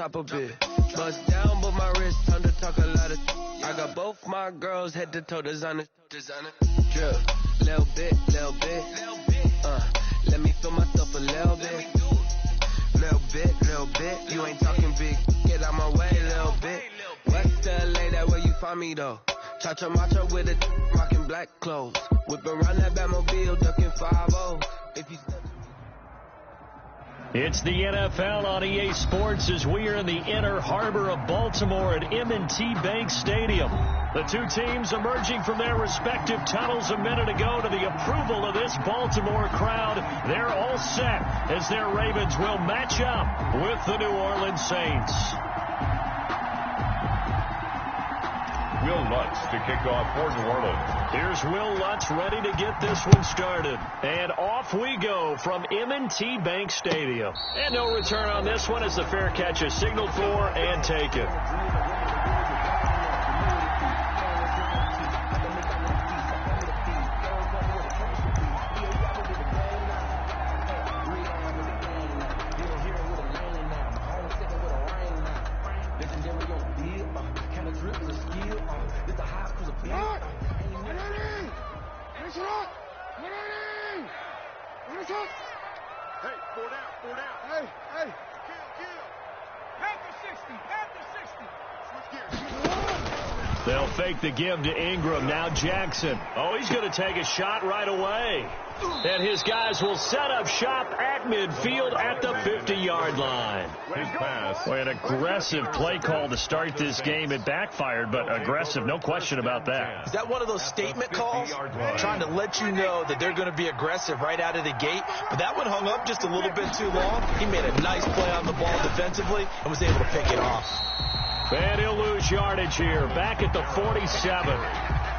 top of it. Bust down, but my wrist time to talk a lot of. I got both my girls head to toe designer. Drip, little bit. Let me feel myself a little bit. Little bit. You ain't talking big. Get out my way, little bit. West LA, that where you find me though. Cha-cha matcha with a rockin' black clothes. Whip around that Batmobile, ducking 5-0. If you. It's the NFL on EA Sports as we are in the inner harbor of Baltimore at M&T Bank Stadium. The two teams emerging from their respective tunnels a minute ago to the approval of this Baltimore crowd. They're all set as their Ravens will match up with the New Orleans Saints. Will Lutz to kick off for New Orleans. Here's Will Lutz ready to get this one started. And off we go from M&T Bank Stadium. And no return on this one as the fair catch is signaled for and taken. They'll fake the give to Ingram. Now Jackson. Oh, he's going to take a shot right away. And his guys will set up shop at midfield at the 50-yard line. His pass. Boy, an aggressive play call to start this game. It backfired, but aggressive, no question about that. Is that one of those statement calls? Trying to let you know that they're going to be aggressive right out of the gate. But that one hung up just a little bit too long. He made a nice play on the ball defensively and was able to pick it off. And he'll lose yardage here. Back at the 47.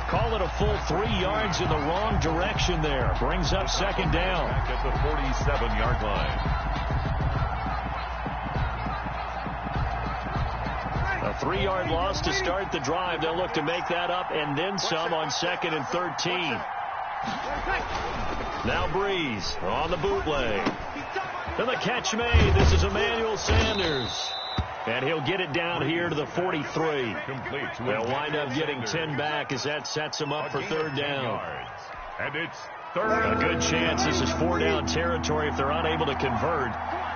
Call it a full 3 yards in the wrong direction there. Brings up second down. Back at the 47-yard line. A 3-yard loss to start the drive. They'll look to make that up and then some on 2nd and 13. Now Breeze on the bootleg. Then the catch made. This is Emmanuel Sanders. And he'll get it down here to the 43. They'll wind up getting 10 back as that sets them up for third down. And it's third. A good chance this is 4-down territory if they're unable to convert.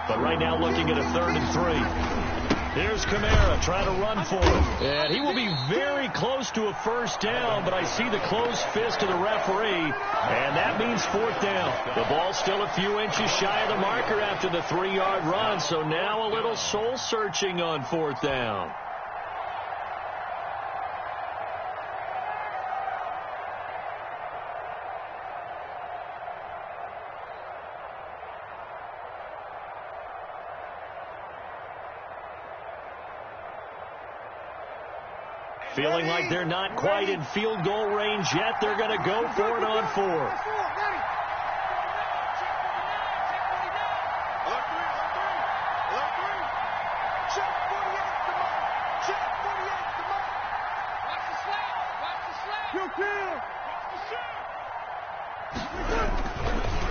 But right now looking at a 3rd and 3. Here's Kamara trying to run for it. And he will be very close to a first down, but I see the closed fist of the referee, and that means 4th down. The ball still a few inches shy of the marker after the 3-yard run, so now a little soul-searching on 4th down. Feeling like they're not quite in field goal range yet. They're going to go for it on 4th.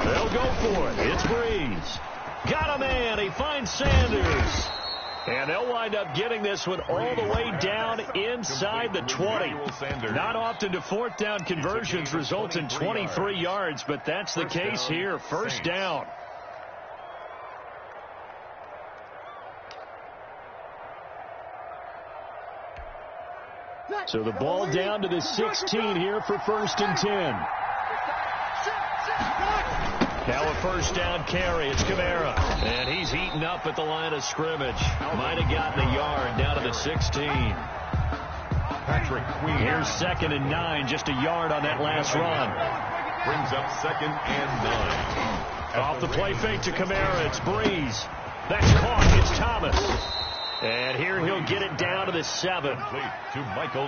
They'll go for it. It's Breeze. Got a man. He finds Sanders. And they'll wind up getting this one all the way down inside the 20. Not often do 4th down conversions result in 23 yards, but that's the case here. First down. So the ball down to the 16 here for 1st and 10. Now a first down carry. It's Kamara. And he's eaten up at the line of scrimmage. Might have gotten a yard down to the 16. Patrick Queen. Here's 2nd and 9. Just a yard on that last run. Brings up 2nd and 9. Off the play fake to Kamara. It's Breeze. That's caught. It's Thomas. And here he'll get it down to the 7.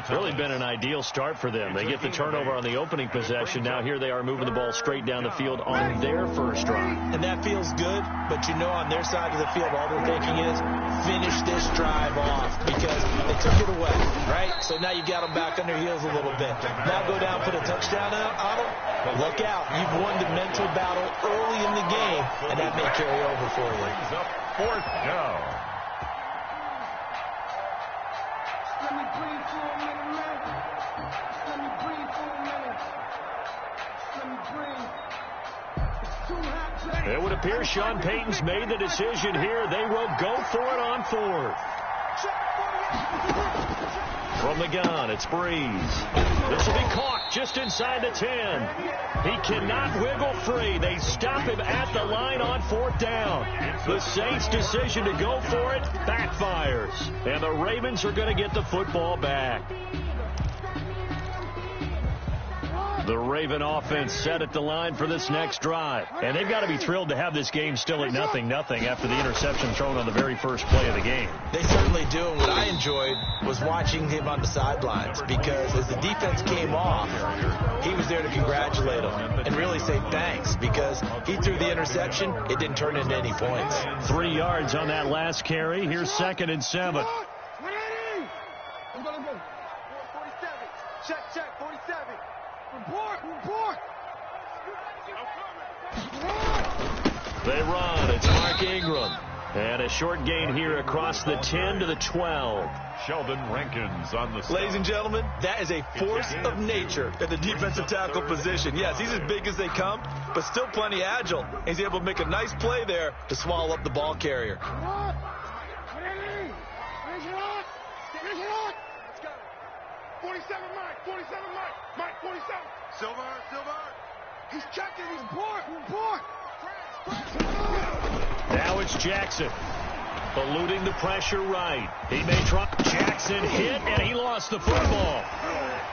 Really been an ideal start for them. They get the turnover on the opening possession. Now here they are moving the ball straight down the field on their first drive. And that feels good, but you know on their side of the field all they're thinking is finish this drive off because they took it away, right? So now you got them back on their heels a little bit. Now go down, put a touchdown on them. Look out. You've won the mental battle early in the game, and that may carry over for you. 4th down. Let me breathe for a minute, man. Let me breathe for a minute. Let me breathe. It's too hot. It would appear Sean Payton's made the decision here. They will go for it on fourth. From the gun, it's Breeze. This will be caught just inside the 10. He cannot wiggle free. They stop him at the line on fourth down. The Saints' decision to go for it backfires. And the Ravens are going to get the football back. The Raven offense set at the line for this next drive. And they've got to be thrilled to have this game still at 0-0 after the interception thrown on the very first play of the game. They certainly do. And what I enjoyed was watching him on the sidelines, because as the defense came off, he was there to congratulate them and really say thanks, because he threw the interception. It didn't turn into any points. 3 yards on that last carry. Here's 2nd and 7. Check, 47. Report. They run. It's Mark Ingram. And a short gain here across the 10 to the 12. Sheldon Rankins on the stop. Ladies and gentlemen, that is a force of nature at the defensive tackle position. Yes, he's as big as they come, but still plenty agile. He's able to make a nice play there to swallow up the ball carrier. Let's go. 47 Mike, 47. Silver. He's checking. Report. Now it's Jackson. Eluding the pressure right. He may try. Jackson hit, and he lost the football.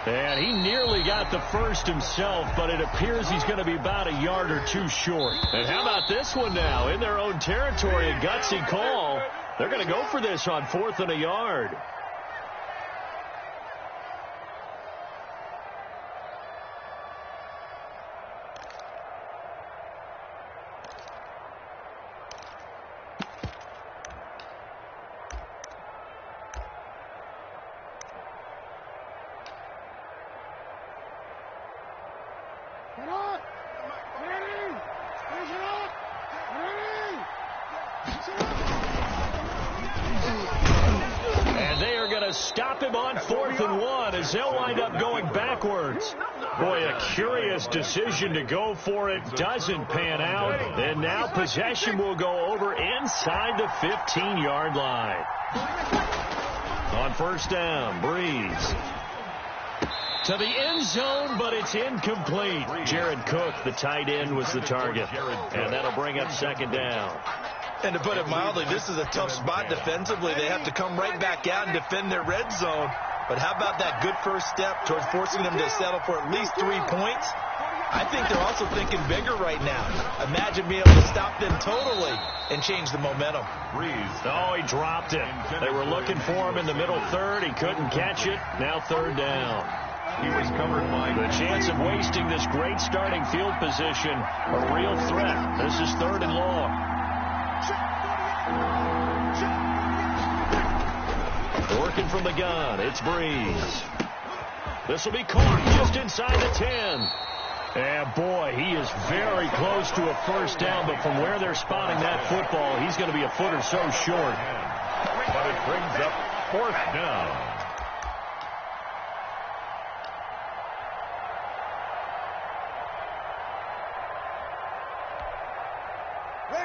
And he nearly got the first himself, but it appears he's going to be about a yard or two short. And how about this one now? In their own territory, a gutsy call. They're going to go for this on 4th and a yard. Stop him on 4th and 1 as they'll wind up going backwards. Boy, a curious decision to go for it. Doesn't pan out. And now possession will go over inside the 15-yard line. On 1st down, Breeze. To the end zone, but it's incomplete. Jared Cook, the tight end, was the target. And that'll bring up 2nd down. And to put it mildly, this is a tough spot defensively. They have to come right back out and defend their red zone. But how about that good first step towards forcing them to settle for at least 3 points? I think they're also thinking bigger right now. Imagine being able to stop them totally and change the momentum. Oh, he dropped it. They were looking for him in the middle third. He couldn't catch it. Now 3rd down. He was covered by the chance of wasting this great starting field position, a real threat. This is 3rd and long. Working from the gun, it's Breeze. This will be caught just inside the 10. And boy, he is very close to a first down, but from where they're spotting that football, he's going to be a foot or so short. But it brings up 4th down.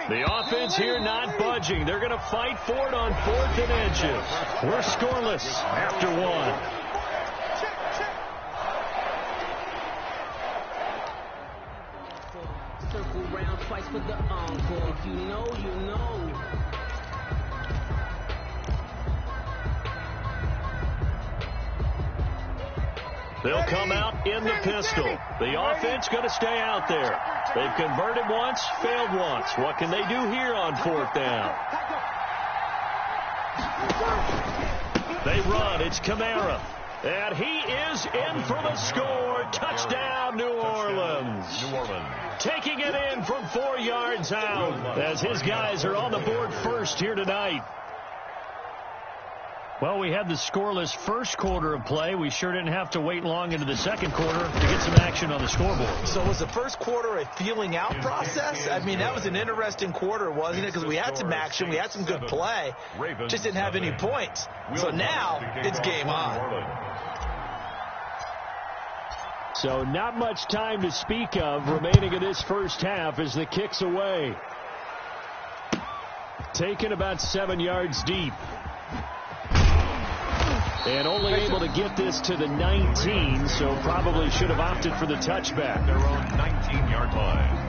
The offense here not budging. They're going to fight for it on 4th and inches. We're scoreless after 1. Circle round twice for the encore. If you know, you know. They'll come out in the pistol. The offense going to stay out there. They've converted once, failed once. What can they do here on 4th down? They run. It's Kamara. And he is in for the score. Touchdown, New Orleans. Taking it in from 4 yards out as his guys are on the board first here tonight. Well, we had the scoreless first quarter of play. We sure didn't have to wait long into the second quarter to get some action on the scoreboard. So was the first quarter a feeling out process? I mean, that was an interesting quarter, wasn't it? Because we had some action, we had some good play, just didn't have any points. So now it's game on. So not much time to speak of remaining in this first half as the kick's away. Taken about 7 yards deep. And only able to get this to the 19, so probably should have opted for the touchback. Their own 19-yard line.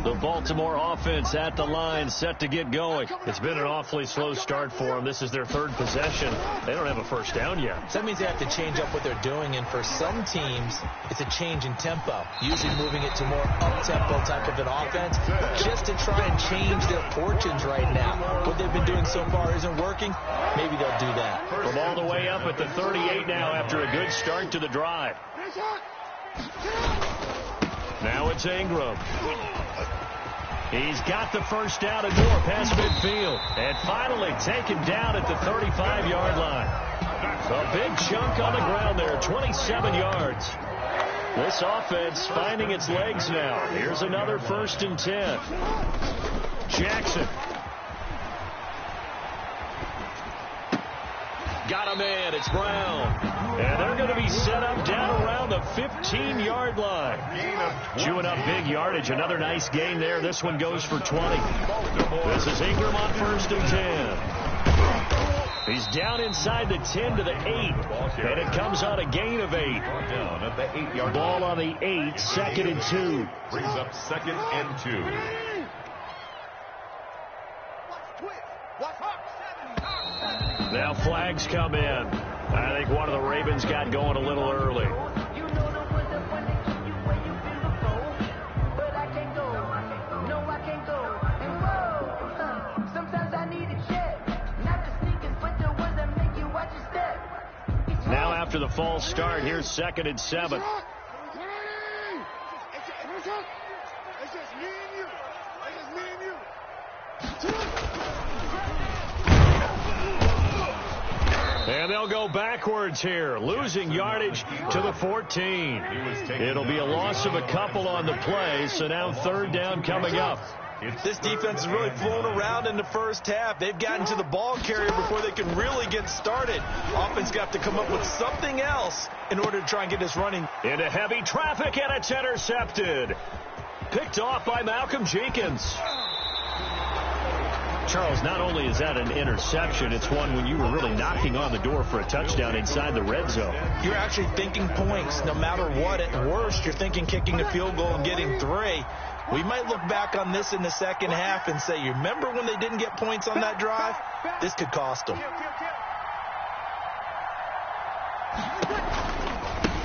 The Baltimore offense at the line, set to get going. It's been an awfully slow start for them. This is their third possession. They don't have a first down yet. So that means they have to change up what they're doing, and for some teams, it's a change in tempo, usually moving it to more up-tempo type of an offense, just to try and change their fortunes right now. What they've been doing so far isn't working. Maybe they'll do that. From all the way up at the 38 now after a good start to the drive. Now it's Ingram. He's got the first down and more past midfield. And finally taken down at the 35-yard line. A big chunk on the ground there, 27 yards. This offense finding its legs now. Here's another 1st and 10. Jackson. Got a man. It's Brown. And they're going to be set up down around the 15-yard line. Chewing up big yardage. Another nice gain there. This one goes for 20. This is Ingram on 1st and 10. He's down inside the 10 to the 8. And it comes on a gain of 8. Down at the 8-yard Ball on the 8, 2nd and 2. Brings up 2nd and 2. Now flags come in. I think one of the Ravens got going a little early. Now after the false start, here's 2nd and 7. And they'll go backwards here, losing yardage to the 14. It'll be a loss of a couple on the play, so now 3rd down coming up. This defense is really flown around in the first half. They've gotten to the ball carrier before they can really get started. Offense got to come up with something else in order to try and get this running. Into heavy traffic, and it's intercepted. Picked off by Malcolm Jenkins. Charles, not only is that an interception, it's one when you were really knocking on the door for a touchdown inside the red zone. You're actually thinking points no matter what. At worst, you're thinking kicking a field goal and getting 3. We might look back on this in the second half and say, you remember when they didn't get points on that drive? This could cost them.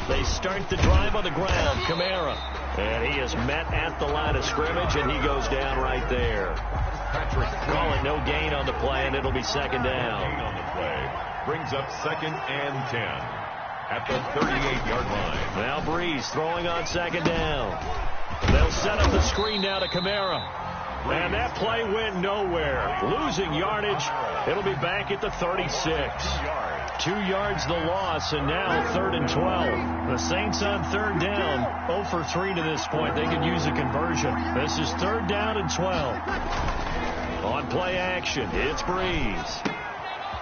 They start the drive on the ground. Kamara. And he is met at the line of scrimmage, and he goes down right there. Call it no gain on the play, and it'll be 2nd down. Gain on the play. Brings up 2nd and 10 at the 38-yard line. Now Breeze throwing on 2nd down. They'll set up the screen now to Kamara. And that play went nowhere. Losing yardage. It'll be back at the 36. 2 yards the loss, and now 3rd and 12. The Saints on 3rd down, 0 for 3 to this point. They could use a conversion. This is 3rd down and 12. On play action, it's Breeze.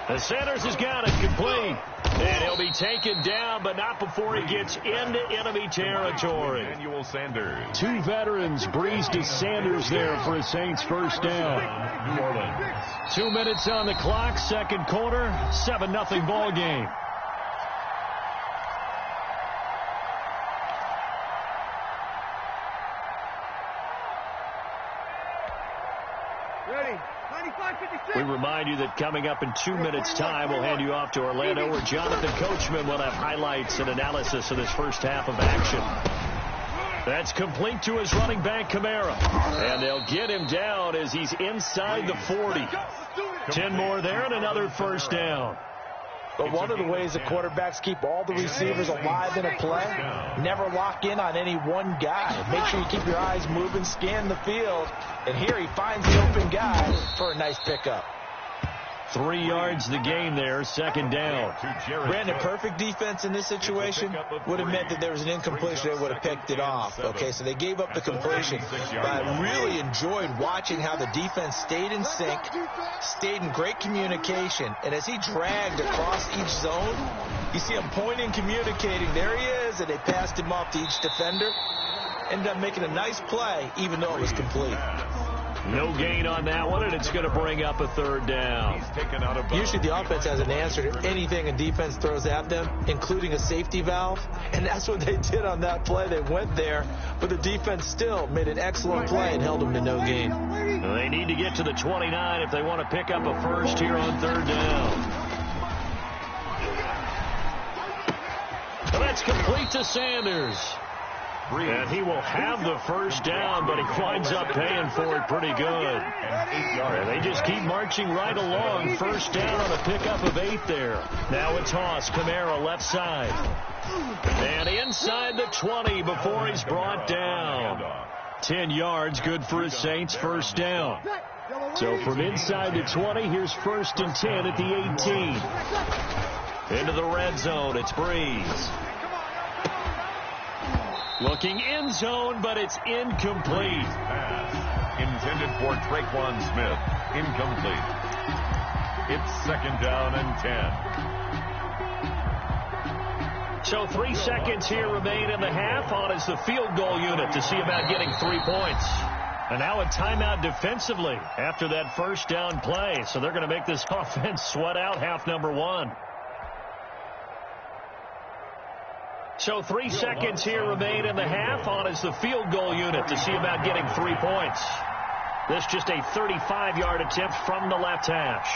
The Sanders has got it, complete. And he'll be taken down, but not before he gets into enemy territory. Emmanuel Sanders. 2 veterans, Breeze to Sanders there for a Saints first down. New Orleans. 2 minutes on the clock, second quarter, 7-0 ball game. We remind you that coming up in 2 minutes' time, we'll hand you off to Orlando, where Jonathan Coachman will have highlights and analysis of this first half of action. That's complete to his running back, Kamara. And they'll get him down as he's inside the 40. 10 more there and another first down. But one of the ways the quarterbacks keep all the receivers alive in a play, never lock in on any one guy. Make sure you keep your eyes moving, scan the field, and here he finds the open guy for a nice pickup. 3 yards the gain there, second down. Brandon, perfect defense in this situation would have meant that there was an incompletion. They would have picked it off. Okay, so they gave up the completion. But I really enjoyed watching how the defense stayed in sync, stayed in great communication. And as he dragged across each zone, you see him pointing, communicating. There he is, and they passed him off to each defender. Ended up making a nice play, even though it was complete. No gain on that one, and it's going to bring up a third down. Usually the offense has an answer to anything a defense throws at them, including a safety valve, and that's what they did on that play. They went there, but the defense still made an excellent play and held them to no gain. They need to get to the 29 if they want to pick up a first here on third down. Well, that's complete to Sanders. And he will have the first down, but he winds up paying for it pretty good. And they just keep marching right along. First down on a pickup of 8 there. Now it's Haas, Kamara left side. And inside the 20 before he's brought down. 10 yards, good for his Saints, first down. So from inside the 20, here's 1st and 10 at the 18. Into the red zone, it's Breeze. Looking end zone, but it's incomplete. Pass intended for Traquan Smith. Incomplete. It's 2nd down and 10. So 3 seconds here remain in the half. On is the field goal unit to see about getting 3 points. And now a timeout defensively after that first down play. So they're going to make this offense sweat out half number 1. So 3 seconds here remain in the half. On is the field goal unit to see about getting 3 points. This just a 35-yard attempt from the left hash.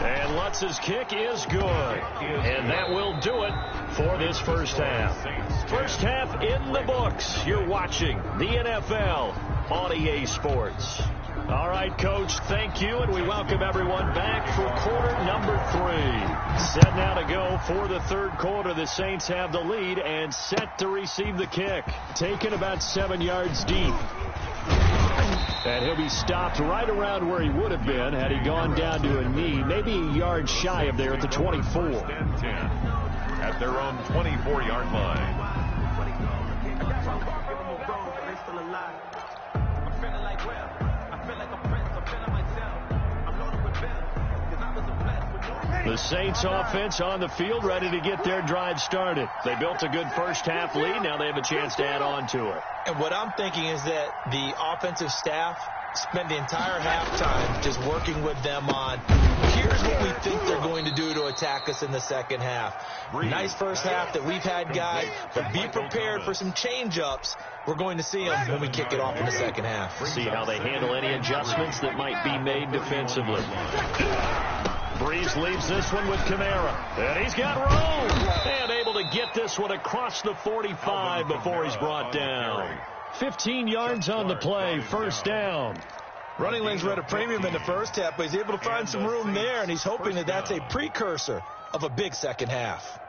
And Lutz's kick is good. And that will do it for this first half. First half in the books. You're watching the NFL on EA Sports. All right, Coach, thank you, and we welcome everyone back for quarter number 3. Set now to go for the third quarter. The Saints have the lead and set to receive the kick. Taken about 7 yards deep. And he'll be stopped right around where he would have been had he gone down to a knee, maybe a yard shy of there at the 24. At their own 24-yard line. The Saints offense on the field, ready to get their drive started. They built a good first half lead. Now they have a chance to add on to it. And what I'm thinking is that the offensive staff spend the entire halftime just working with them on, here's what we think they're going to do to attack us in the second half. Nice first half that we've had, guys, but be prepared for some change-ups. We're going to see them when we kick it off in the second half. See how they handle any adjustments that might be made defensively. Breeze leaves this one with Kamara. And he's got room. And able to get this one across the 45 before he's brought down. 15 yards on the play, first down. Running lanes were at a premium in the first half, but he's able to find some room there, and he's hoping that that's a precursor of a big second half.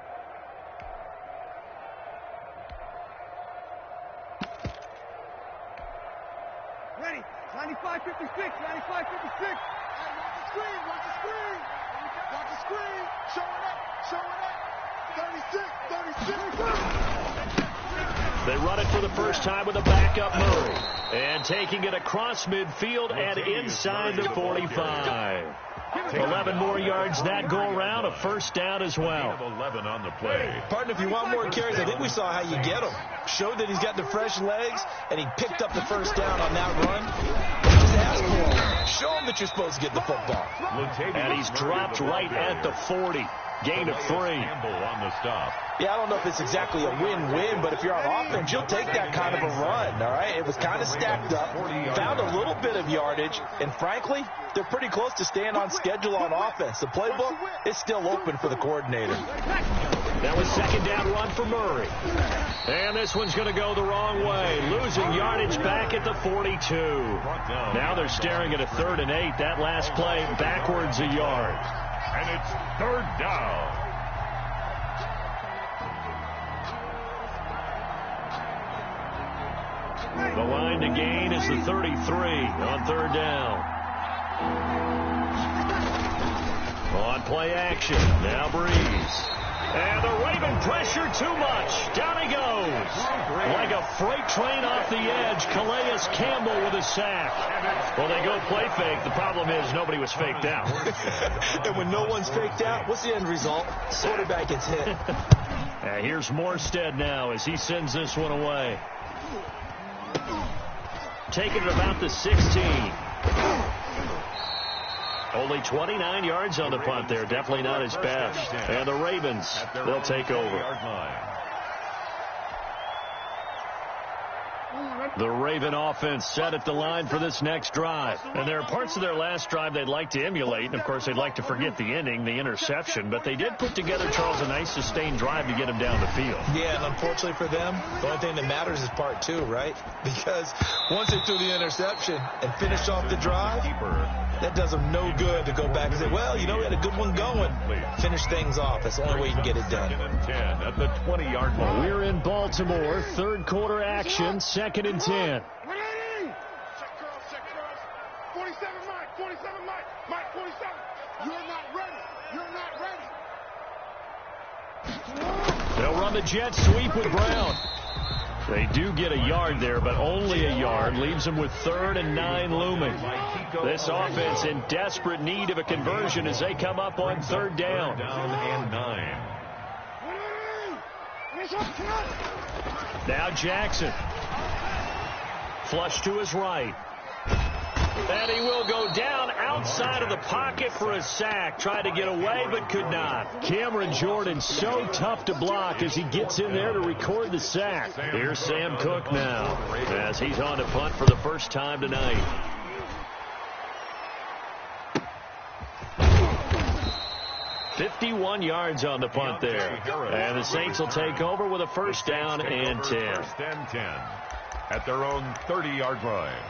Ready, 95-56, 95-56. Watch the screen. Watch the screen. Showing up. 36. They run it for the first time with a backup Murray. And taking it across midfield and inside the 45. 11 more yards that go around, a first down as well. 11 on the play. Partner, if you want more carries, I think we saw how you get him. Showed that he's got the fresh legs, and he picked up the first down on that run. Just ask for him. Show him that you're supposed to get the football. And he's dropped right at the 40. Gain of 3. On the stop. Yeah, I don't know if it's exactly a win-win, but if you're on offense, you'll take that kind of a run, all right? It was kind of stacked up, found a little bit of yardage, and frankly, they're pretty close to staying on schedule on offense. The playbook is still open for the coordinator. That was second down run for Murray. And this one's going to go the wrong way. Losing yardage back at the 42. Now they're staring at a 3rd and 8. That last play backwards a yard. And it's 3rd down. The line to gain is the 33 on 3rd down. On play action. Now Breeze. And the Raven pressure too much. Down he goes. Like a freight train off the edge. Calais Campbell with a sack. Well, they go play fake. The problem is nobody was faked out. And when no one's faked out, what's the end result? Quarterback gets hit. Here's Morstead now as he sends this one away. Taking it about the 16. Only 29 yards on the punt there. Definitely not his best. And the Ravens, they'll take over. The Raven offense set at the line for this next drive. And there are parts of their last drive they'd like to emulate. And, of course, they'd like to forget the ending, the interception. But they did put together, Charles, a nice sustained drive to get him down the field. Yeah, and unfortunately for them, the only thing that matters is part 2, right? Because once they threw the interception and finished off the drive, that does them no good to go back and say, well, you know, we had a good one going. Finish things off. That's the only way you can get it done. 2nd and 10 at the 20-yard line. We're in Baltimore. 3rd quarter action. 2nd and 10. Check girls. 47 Mike. 47 Mike. Mike 47. You're not ready. They'll run the jet sweep with Brown. They do get a yard there, but only a yard. Leaves them with 3rd and 9 looming. This offense in desperate need of a conversion as they come up on 3rd down. Down and 9. Now Jackson. Flush to his right. And he will go down outside of the pocket for a sack. Tried to get away, but could not. Cameron Jordan so tough to block as he gets in there to record the sack. Here's Sam Cook now as he's on to punt for the first time tonight. .51 yards on the punt there. And the Saints will take over with a 1st down and 10. 1st and 10 at their own 30-yard line.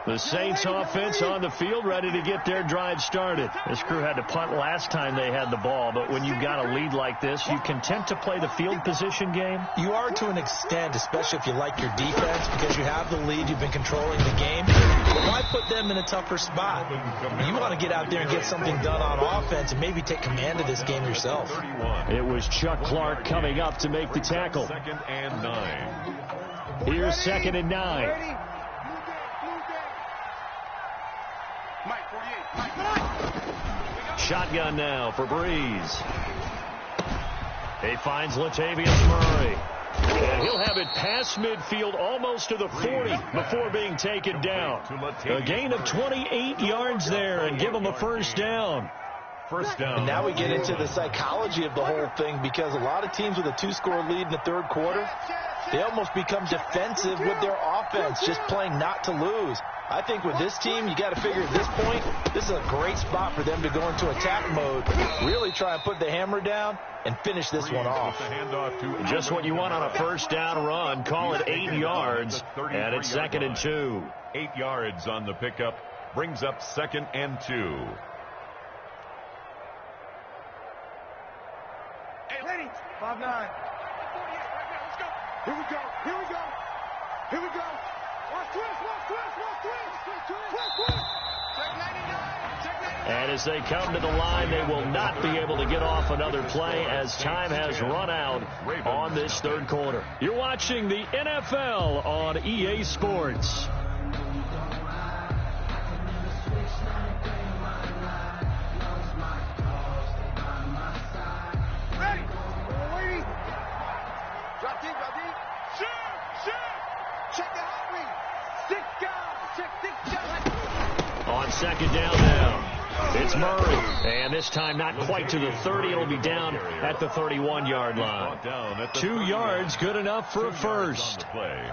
The Saints offense on the field ready to get their drive started. This crew had to punt last time they had the ball, but when you've got a lead like this, you content to play the field position game? You are to an extent, especially if you like your defense, because you have the lead, you've been controlling the game. But why put them in a tougher spot? You want to get out there and get something done on offense and maybe take command of this game yourself. It was Chuck Clark coming up to make the tackle. 2nd and 9. Here's 2nd and 9. Shotgun now for Breeze. He finds Latavius Murray. And he'll have it past midfield almost to the 40 before being taken down. A gain of 28 yards there and give him a 1st down. 1st down. And now we get into the psychology of the whole thing, because a lot of teams with a 2-score lead in the 3rd quarter, they almost become defensive with their offense, just playing not to lose. I think with this team, you got to figure at this point, this is a great spot for them to go into attack mode, really try and put the hammer down and finish this one off. Just what you want on a 1st down run. Call it 8 yards, and it's 2nd and 2. 8 yards on the pickup brings up 2nd and 2. Hey, ready? 5-9. Let's go. Here we go. Watch twist. Check 99. And as they come to the line, they will not be able to get off another play as time has run out on this 3rd quarter. You're watching the NFL on EA Sports. Ready? Waiting. Drop deep. Shoot. Check the hot read. 6 guys. Check 6 guys. On 2nd down now. It's Murray, and this time not quite to the 30. It'll be down at the 31-yard line. 2 yards, good enough for a 1st.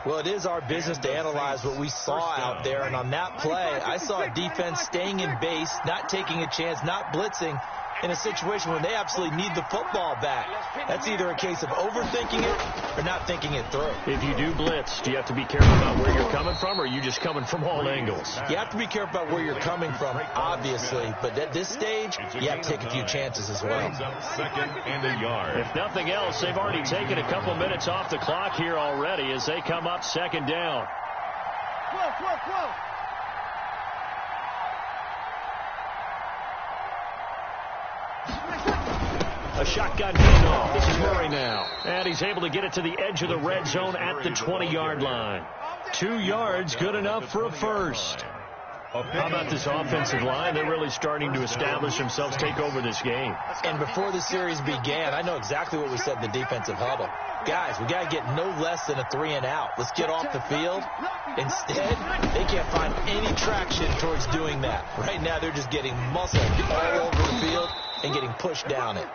Well, it is our business to analyze what we saw out there, and on that play, I saw a defense staying in base, not taking a chance, not blitzing, in a situation when they absolutely need the football back. That's either a case of overthinking it or not thinking it through. If you do blitz, do you have to be careful about where you're coming from, or are you just coming from all angles? You have to be careful about where you're coming from, obviously. But at this stage, you have to take a few chances as well. Second and a yard. If nothing else, they've already taken a couple minutes off the clock here already as they come up second down. A shotgun handoff. This is Murray now. And he's able to get it to the edge of the red zone at the 20-yard line. 2 yards, good enough for a first. How about this offensive line? They're really starting to establish themselves, take over this game. And before the series began, I know exactly what we said in the defensive huddle. Guys, we got to get no less than a 3-and-out. Let's get off the field. Instead, they can't find any traction towards doing that. Right now, they're just getting muscled all over the field and getting pushed down it.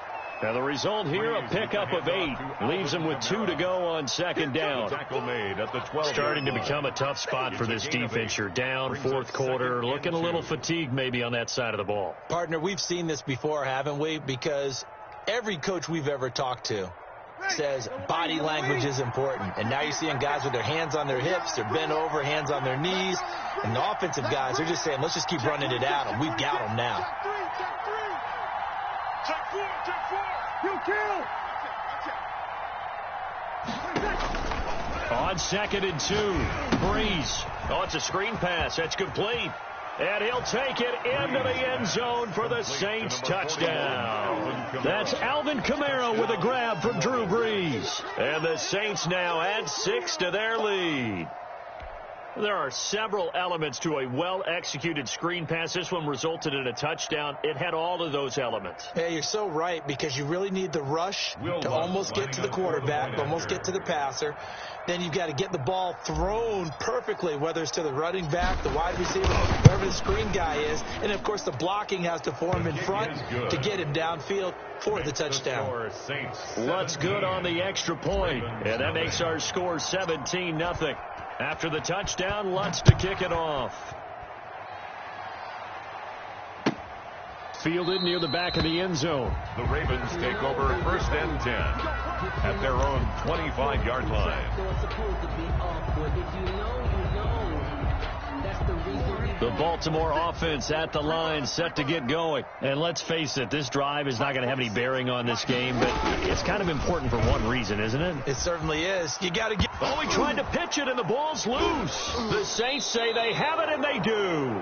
Now the result here, a pickup of 8. Leaves them with 2 to go on second down. Tackle made at the 12. Starting to become a tough spot for this defense. You're down fourth quarter, looking a little fatigued maybe on that side of the ball. Partner, we've seen this before, haven't we? Because every coach we've ever talked to says body language is important. And now you're seeing guys with their hands on their hips, they're bent over, hands on their knees. And the offensive guys, they're just saying, let's just keep running it at them. We've got them now. On second and 2, Breeze. Oh, it's a screen pass. That's complete. And he'll take it into the end zone for the Saints touchdown. That's Alvin Kamara with a grab from Drew Brees. And the Saints now add 6 to their lead. There are several elements to a well-executed screen pass. This one resulted in a touchdown. It had all of those elements. Yeah, you're so right, because you really need the rush to almost get to the quarterback, almost get to the passer. Then you've got to get the ball thrown perfectly, whether it's to the running back, the wide receiver, wherever the screen guy is. And, of course, the blocking has to form in front to get him downfield for the touchdown. Lutz good on the extra point, and that makes our score 17-0. After the touchdown, Lutz to kick it off. Fielded near the back of the end zone. The Ravens take over first and 10 at their own 25-yard line. The Baltimore offense at the line, set to get going. And let's face it, this drive is not going to have any bearing on this game, but it's kind of important for one reason, isn't it? It certainly is. You got to get... Oh, he tried to pitch it, and the ball's loose. The Saints say they have it, and they do.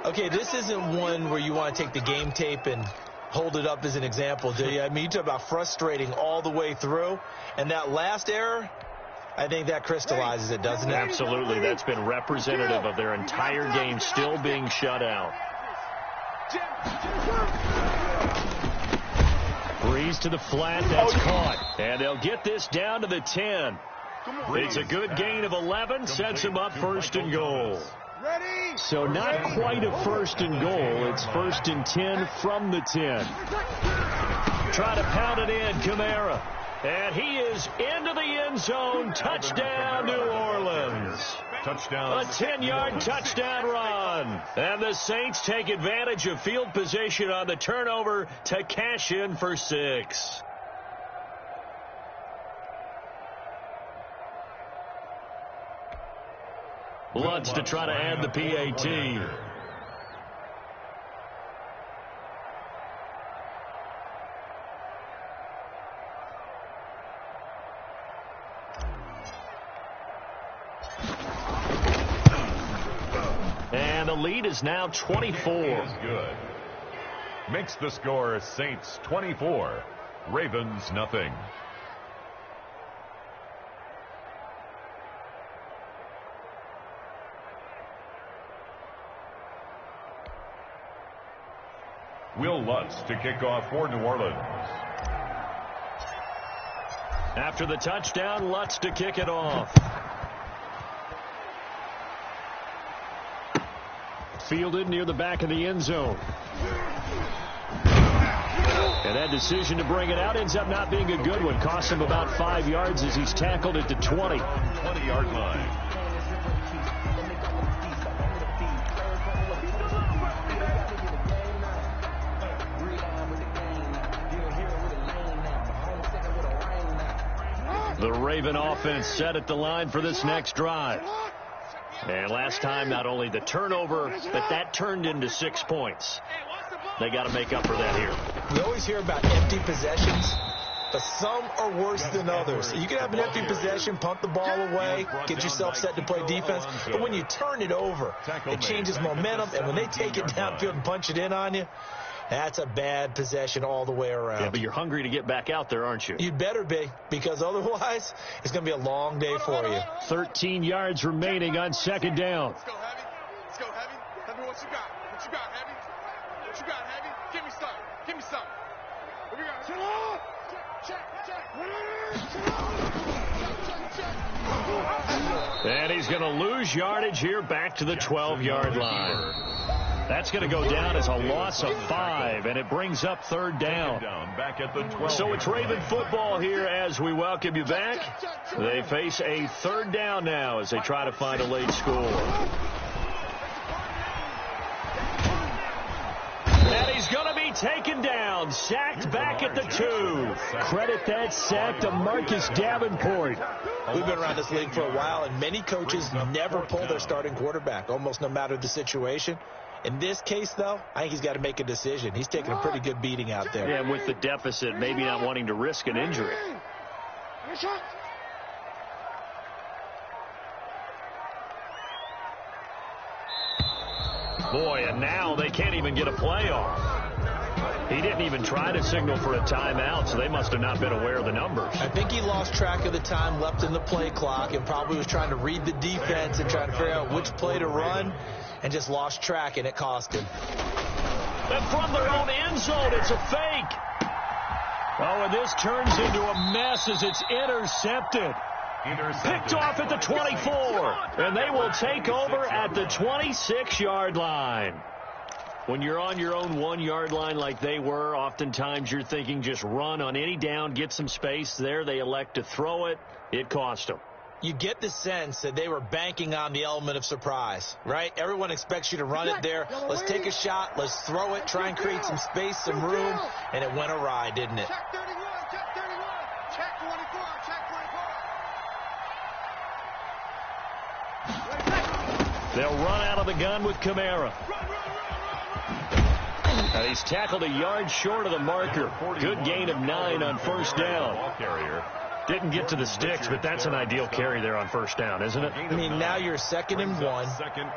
Okay, this isn't one where you want to take the game tape and hold it up as an example, do you? I mean, you talk about frustrating all the way through. And that last error, I think that crystallizes it, doesn't it? Absolutely. That's been representative of their entire game still being shut out. Breeze to the flat. That's caught. And they'll get this down to the 10. It's a good gain of 11. Sets them up first and goal. So not quite a first and goal. It's first and 10 from the 10. Try to pound it in, Kamara. And he is into the end zone. Touchdown, New Orleans. Touchdown. A 10-yard touchdown run. And the Saints take advantage of field position on the turnover to cash in for 6. Lutz to try to add the PAT. And the lead is now 24. Is good. Makes the score Saints 24, Ravens nothing. Will Lutz to kick off for New Orleans. After the touchdown, Lutz to kick it off. Fielded near the back of the end zone. And that decision to bring it out ends up not being a good one. Costs him about 5 yards as he's tackled at the 20. 20-yard line. The Raven offense set at the line for this next drive. And last time, not only the turnover, but that turned into 6 points. They got to make up for that here. You always hear about empty possessions, but some are worse than others. You can have an empty possession, punt the ball away, get yourself set to play defense, but when you turn it over, it changes momentum, and when they take it downfield and punch it in on you, that's a bad possession all the way around. Yeah, but you're hungry to get back out there, aren't you? You'd better be, because otherwise it's going to be a long day for you. 13 yards remaining on second down. Let's go, Heavy. Let's go, Heavy. Tell me what you got. What you got, Heavy? What you got, Heavy? Give me some. Give me some. What we got? Check. And he's going to lose yardage here back to the 12-yard line. That's going to go down as a loss of 5, and it brings up third down. Back at the 12. So it's Raven football here as we welcome you back. They face a third down now as they try to find a late score. And he's going to be taken down, sacked back at the 2. Credit that sack to Marcus Davenport. We've been around this league for a while, and many coaches never pull their starting quarterback, almost no matter the situation. In this case, though, I think he's got to make a decision. He's taking a pretty good beating out there. Yeah, and with the deficit, maybe not wanting to risk an injury. Boy, and now they can't even get a play off. He didn't even try to signal for a timeout, so they must have not been aware of the numbers. I think he lost track of the time left in the play clock and probably was trying to read the defense and trying to figure out which play to run, and just lost track, and it cost him. And from their own end zone, it's a fake. Oh, and this turns into a mess as it's intercepted. Picked off at the 24, and they will take over at the 26-yard line. When you're on your own 1-yard line like they were, oftentimes you're thinking just run on any down, get some space. There they elect to throw it. It cost them. You get the sense that they were banking on the element of surprise, right? Everyone expects you to run it there. Let's take a shot. Let's throw it. Try and create some space, some room. And it went awry, didn't it? Check 31. Check 31. Check 24. Check 24. They'll run out of the gun with Kamara. And he's tackled a yard short of the marker. Good gain of 9 on first down. Didn't get to the sticks, but that's an ideal carry there on first down, isn't it? I mean, now you're 2nd and 1.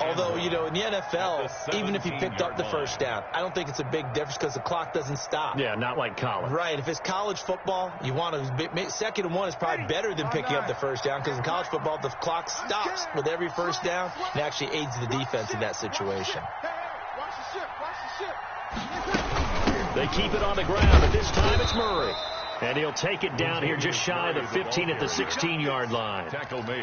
Although, you know, in the NFL, even if you picked up the first down, I don't think it's a big difference because the clock doesn't stop. Yeah, not like college. Right. If it's college football, you want to 2nd and 1 is probably better than picking up the first down because in college football, the clock stops with every first down and actually aids the defense in that situation. Watch the ship. Watch the ship. They keep it on the ground, but this time it's Murray. And he'll take it down here just shy of the 15 at the 16-yard line.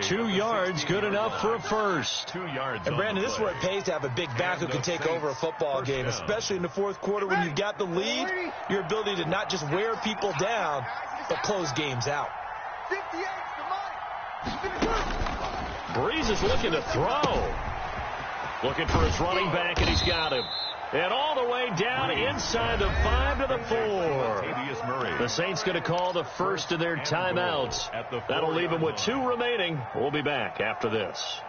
2 yards, good enough for a first. 2 yards. And, Brandon, this is where it pays to have a big back who can take over a football game, especially in the fourth quarter when you've got the lead, your ability to not just wear people down, but close games out. 58's Breeze is looking to throw. Looking for his running back, and he's got him. And all the way down inside the 5 to the 4. The Saints going to call the first of their timeouts. That'll leave them with 2 remaining. We'll be back after this.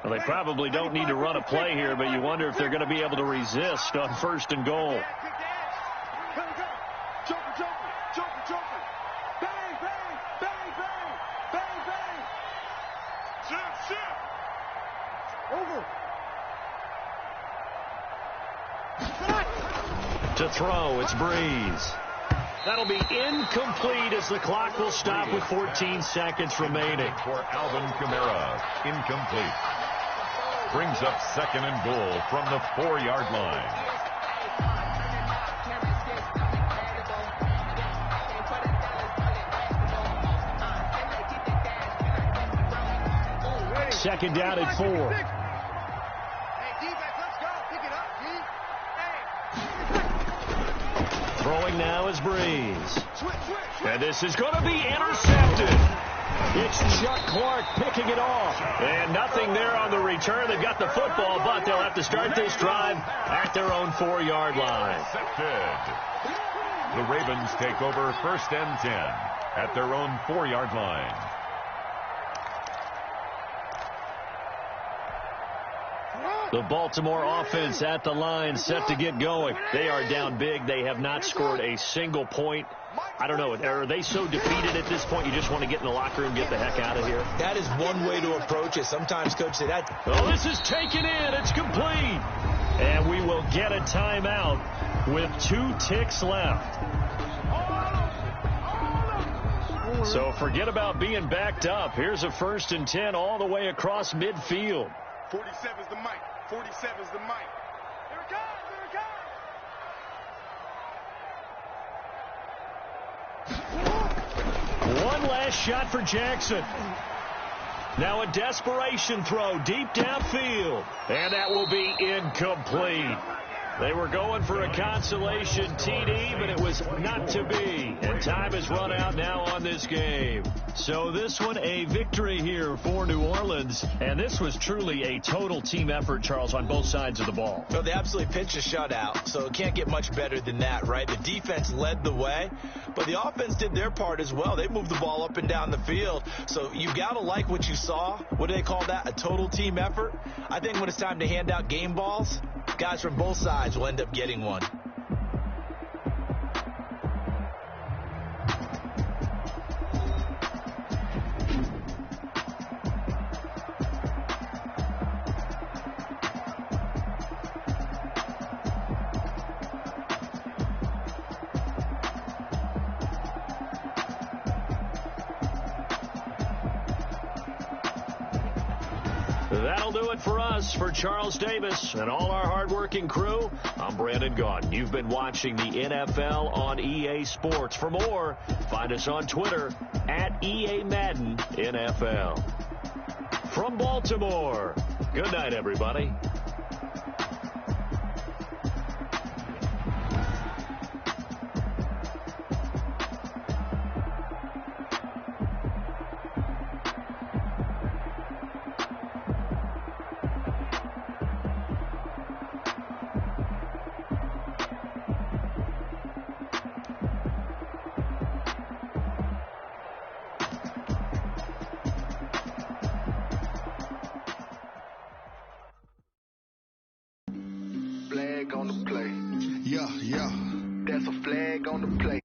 Well, they probably don't need to run a play here, but you wonder if they're going to be able to resist on 1st and goal. To throw, it's Breeze. That'll be incomplete as the clock will stop with 14 seconds remaining. For Alvin Kamara, incomplete. Brings up 2nd and goal from the 4-yard line. Second down at 4. Throwing now is Breeze. And this is going to be intercepted. It's Chuck Clark picking it off. And nothing there on the return. They've got the football, but they'll have to start this drive at their own 4-yard line. The Ravens take over 1st and 10 at their own 4-yard line. The Baltimore offense at the line, set to get going. They are down big. They have not scored a single point. I don't know. Are they so defeated at this point you just want to get in the locker room and get the heck out of here? That is one way to approach it. Sometimes, Coach, say that. Oh, this is taken in. It's complete. And we will get a timeout with 2 ticks left. So forget about being backed up. Here's a 1st and 10 all the way across midfield. 47's the mic. 47's the mic. Here it comes. Here it comes. One last shot for Jackson. Now a desperation throw deep downfield. And that will be incomplete. They were going for a consolation TD, but it was not to be. And time has run out now on this game. So this one a victory here for New Orleans. And this was truly a total team effort, Charles, on both sides of the ball. Well, they absolutely pitched a shutout, so it can't get much better than that, right? The defense led the way, but the offense did their part as well. They moved the ball up and down the field. So you got to like what you saw. What do they call that? A total team effort? I think when it's time to hand out game balls, guys from both sides will end up getting one. That'll do it for us. For Charles Davis and all our hardworking crew, I'm Brandon Gaudin. You've been watching the NFL on EA Sports. For more, find us on Twitter at EA Madden NFL. From Baltimore, good night, everybody. Flag on the play. Yeah. That's a flag on the play.